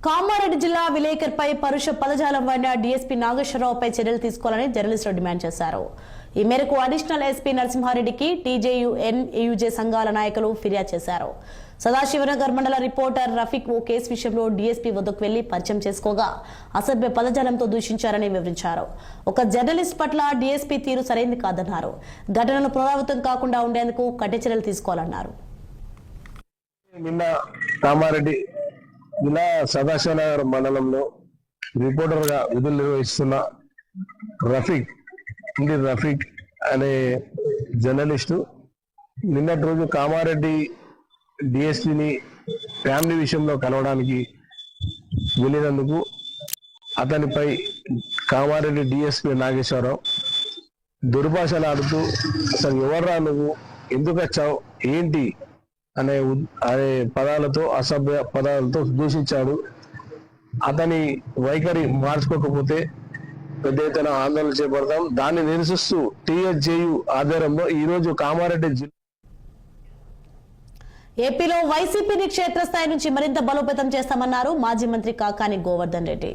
కామారెడ్డి జిల్లా విలేకర్పై పరుష పదజాలం వాడిన డీఎస్పీ నాగేశ్వరరావుపై చర్యలు తీసుకోవాలని జర్నలిస్టులు డిమాండ్ చేశారు. ఈ మేరకు అడిషనల్ ఎస్పీ నరసింహారెడ్డికి టీజేయూ ఎన్ఏయూజే సంఘాల నాయకులు ఫిర్యాదు చేశారు. సదాశివనగర్ మండల రిపోర్టర్ రఫీక్ ఓ కేసు విషయంలో డీఎస్పీ వద్దకు వెళ్లి పరిచయం చేసుకోగా అసభ్య పదజాలంతో దూషించారని వివరించారు. ఒక జర్నలిస్ట్ పట్ల డీఎస్పీ తీరు సరైంది కాదన్నారు. ఘటనలు పునరావృతం కాకుండా ఉండేందుకు కఠిన చర్యలు తీసుకోవాలన్నారు. నిన్న కామారెడ్డి జిల్లా సదాశివనగర్ మండలంలో రిపోర్టర్ గా విధులు నిర్వహిస్తున్న రఫీక్ అనే జర్నలిస్టు నిన్నటి రోజు కామారెడ్డి డిఎస్పీని ఫ్యామిలీ విషయంలో కలవడానికి వెళ్ళినందుకు అతనిపై కామారెడ్డి డిఎస్పీ నాగేశ్వరరావు దుర్భాషలాడుతూ అసలు ఎవర్రా నువ్వు, ఎందుకు వచ్చావు, ఏంటి అనే పదాలతో అసభ్య పదాలతో దూషించాడు. అతని వైఖరి మార్చుకోకపోతే పెద్ద ఎత్తున ఆందోళన చేపడతాం. దాన్ని నిరసిస్తూ టీఎస్జేయు ఆధ్వర్యంలో ఈ రోజు కామారెడ్డి జిల్లా ఏపీలో వైసీపీని క్షేత్రస్థాయి నుంచి మరింత బలోపేతం చేస్తామన్నారు మాజీ మంత్రి కాకాని గోవర్ధన్ రెడ్డి.